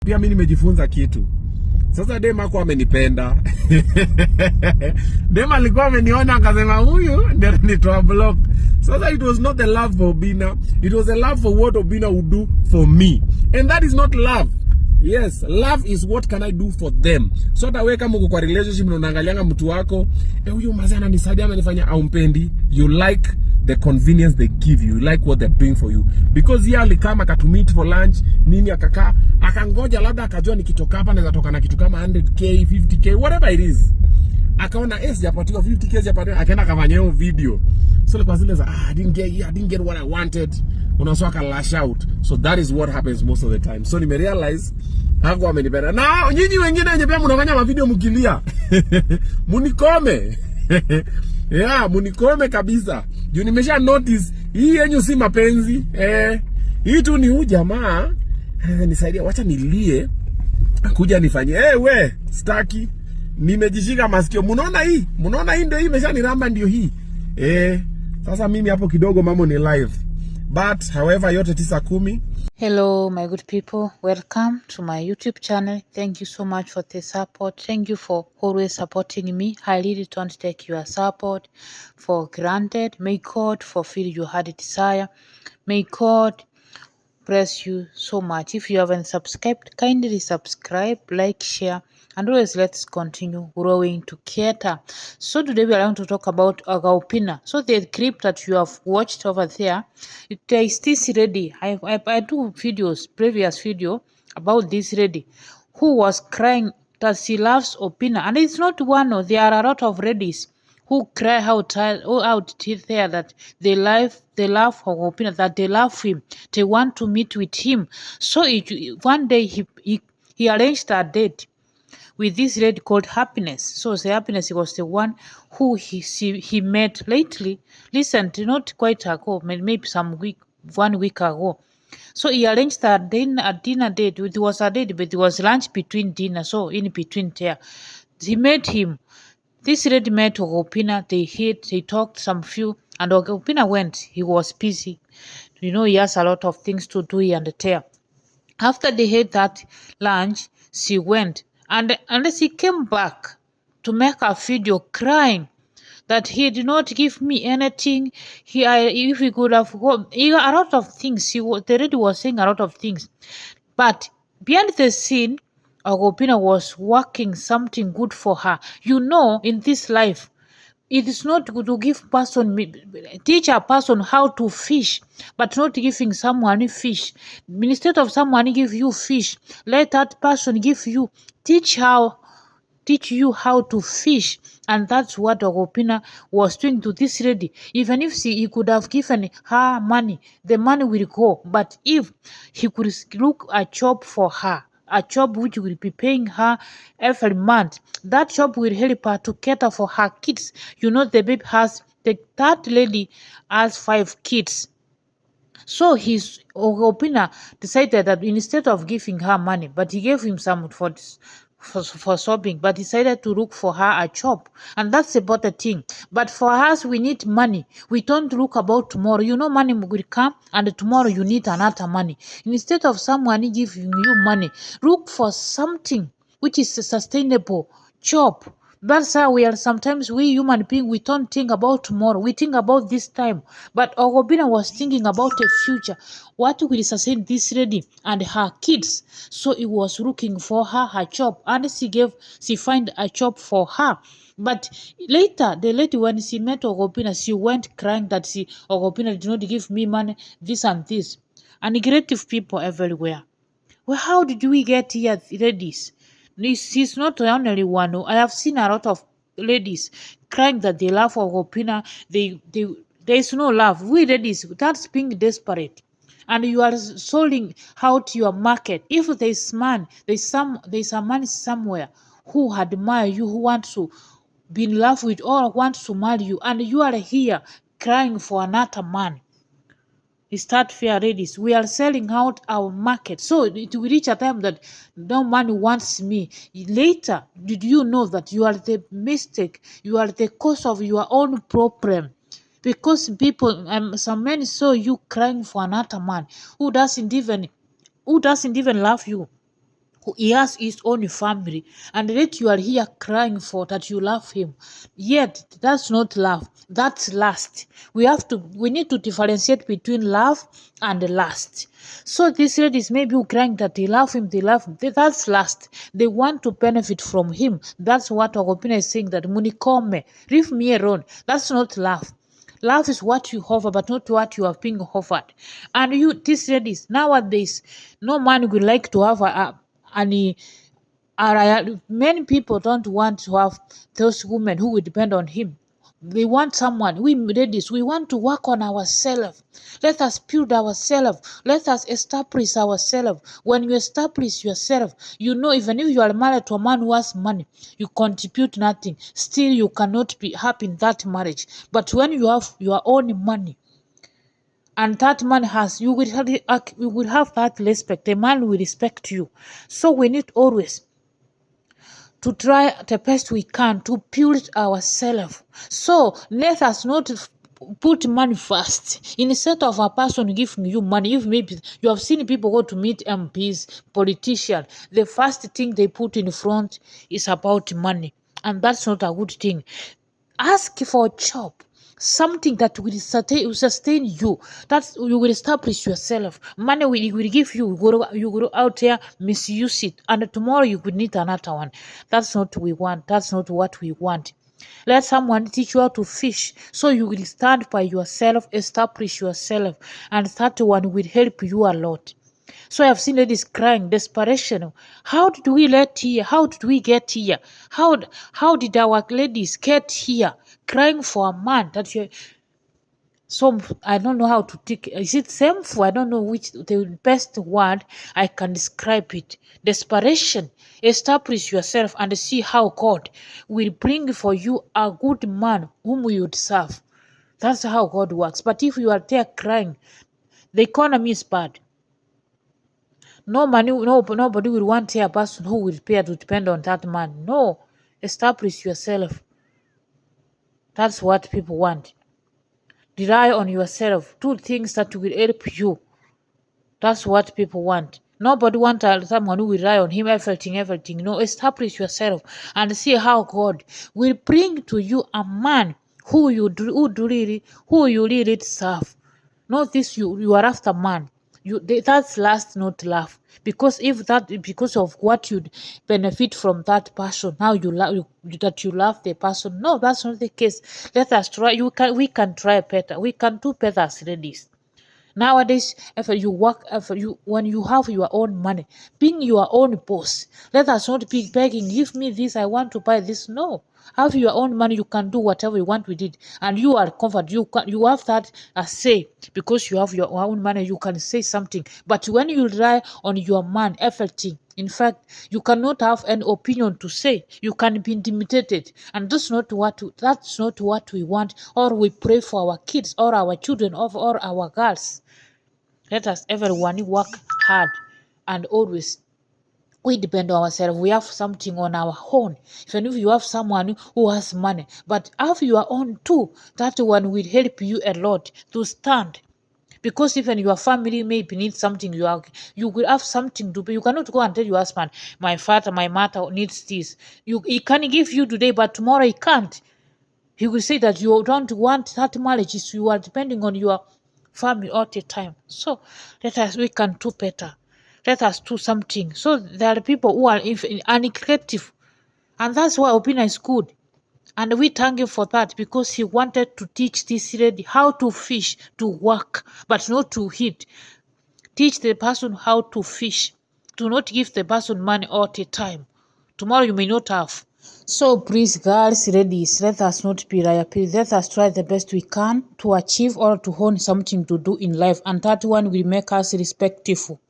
Pia mimi nimejifunza kitu. Sasa Dema kwa amenipenda. Dema alikuwa ameniona akasema huyu ndio nitoa block. Sasa it was not the love for Obinna. It was a love for what Obinna would do for me. And that is not love. Yes, love is what can I do for them. So that way kama uko kwa relationship na unaangalianga mtu wako, huyu mzee ananisaidia amenifanya aumpendi, you like the convenience they give you. You like what they're doing for you. Because yeye alikama akatumit for lunch, nini akakaa, akangoja labda akajua nikitoka hapa naweza toka na kitu kama 100k, 50k, whatever it is. Akaona sijapatiwa 50k, sijapatiwa, akaenda kafanya hiyo video. So kwa zile za I didn't get what I wanted. Unasoka lash out. So that is what happens most of the time. So nimerealize hapo amenipenda. Na nyinyi wengine wenye pia mnafanya mavideo mkilia. Munikome. Yeah, munikome kabisa. Juu nimesha notice hii yenyu si mapenzi. Hii tu ni huyu jamaa nisaidia, wacha nilie kuja nifanye. We, staki. Nimejishika masikio. Munaona hii? Munaona hii ndio hii imeshaniramba ndio hii. Sasa mimi hapo kidogo mambo ni live. But however yote 9:10. Hello my good people, welcome to my YouTube channel. Thank you so much for the support. Thank you for always supporting me. I really don't take your support for granted. May God fulfill your heart desire. May God bless you so much. If you haven't subscribed, kindly subscribe, like, share, and always let's continue growing together. So today we are going to talk about Obinna. So the clip that you have watched over there, there is this lady. I do videos, previous video about this lady who was crying that she loves Obinna, and it's not one. There are a lot of ladies who cry out there that they love Obinna, that they love him, they want to meet with him. So one day he arranged a date with this lady called Happiness. So the Happiness was the one who he met lately, recently, not quite ago, maybe 1 week ago. So he arranged a dinner date. It was a date, but it was lunch between dinner. So in between there, he met him. This lady met Obinna, they talked some few, and Obinna went. He was busy. You know, he has a lot of things to do here and there. After they had that lunch, she went, and she came back to make a video crying that he did not give me anything. If he could have gone, a lot of things. The lady was saying a lot of things. But behind the scene, Obinna was working something good for her. You know, in this life, it is not good to teach a person how to fish, but not giving someone fish. Instead of someone give you fish, let that person teach you how to fish. And that's what Obinna was doing to this lady. Even if he could have given her money, the money will go. But if he could look a job for her, a job which will be paying her every month, that job will help her to cater for her kids. You know, that lady has 5 kids. So Obinna decided that instead of giving her money, but he gave him some for shopping, but decided to look for her a job. And that's about the thing. But for us, we need money. We don't look about tomorrow. You know, money will come, and tomorrow you need another money. Instead of someone giving you money, look for something which is a sustainable job. That's how sometimes we human beings, we don't think about tomorrow. We think about this time. But Obinna was thinking about the future. What will sustain this lady and her kids? So he was looking for her a job. And she find a job for her. But later, the lady, when she met Obinna, she went crying that Obinna did not give me money, this and this. And creative people everywhere. Well, how did we get here, ladies? She's not the only one. I have seen a lot of ladies crying that they love Obinna. There is no love. We ladies, that's being desperate. And you are selling out your market. If there's a man somewhere who admire you, who wants to be in love with or wants to marry you, and you are here crying for another man. Start fair, ladies. We are selling out our market. So it will reach a time that no man wants me. Later, did you know that you are the mistake? You are the cause of your own problem. Because some men saw you crying for another man who doesn't even love you, He has his own family, and yet you are here crying for that you love him. Yet that's not love, that's lust. We need to differentiate between love and lust. So these ladies maybe who crying that they love him, that's lust. They want to benefit from him. That's what Obinna is saying, that Wamkome, leave me alone. That's not love. Love is what you offer, but not what you are being offered. And these ladies, nowadays, no man would like to have any. Many people don't want to have those women who will depend on him. They want someone. We ladies, we want to work on ourselves. Let us build ourselves. Let us establish ourselves. When you establish yourself, you know, even if you are married to a man who has money, you contribute nothing. Still, you cannot be happy in that marriage. But when you have your own money, and that man you will have that respect. The man will respect you. So we need always to try the best we can to build ourselves. So let us not put money first. Instead of a person giving you money, if maybe you have seen people go to meet MPs, politicians, the first thing they put in front is about money. And that's not a good thing. Ask for a job, something that will sustain you, that you will establish yourself. Money will give you, you go out there, misuse it, and tomorrow you could need another one. That's not what we want. That's not what we want. Let someone teach you how to fish, so you will stand by yourself, establish yourself, and that one will help you a lot. So I've seen ladies crying, desperation. How did we get here? How did we get here? How did our ladies get here? Crying for a man that you. So I don't know how to take. Is it shameful? I don't know which the best word I can describe it. Desperation. Establish yourself and see how God will bring for you a good man whom you would serve. That's how God works. But if you are there crying, the economy is bad. Nobody will want a person who will pay to depend on that man. No, establish yourself. That's what people want. Rely on yourself. Do things that will help you. That's what people want. Nobody wants someone who will rely on him, everything. No, establish yourself and see how God will bring to you a man who you really serve. Not this you are after man. That's last, not love. Because if that because of what you benefit from that person, now you love the person. No, that's not the case. Let us try. We can try better. We can do better as ladies. Nowadays, when you have your own money, being your own boss, let us not be begging, give me this, I want to buy this. No. Have your own money, you can do whatever you want with it, and you are comfortable. You have that say, because you have your own money, you can say something. But when you rely on your man, everything, in fact, you cannot have an opinion to say. You can be intimidated, and that's not what we want, or we pray for our kids, or our children, or our girls. Let us everyone work hard, and always we depend on ourselves. We have something on our own. Even if you have someone who has money, but have your own too, that one will help you a lot to stand. Because even your family maybe needs something, you will have something to pay. You cannot go and tell your husband, my father, my mother needs this. He can give you today, but tomorrow he can't. He will say that you don't want that marriage. You are depending on your family all the time. So we can do better. Let us do something. So there are people who are uncreative, and that's why Obinna is good. And we thank him for that, because he wanted to teach this lady how to fish, to work, but not to eat. Teach the person how to fish. Do not give the person money all the time. Tomorrow you may not have. So please, girls, ladies, let us not be liars. Let us try the best we can to achieve or to own something to do in life, and that one will make us respectful.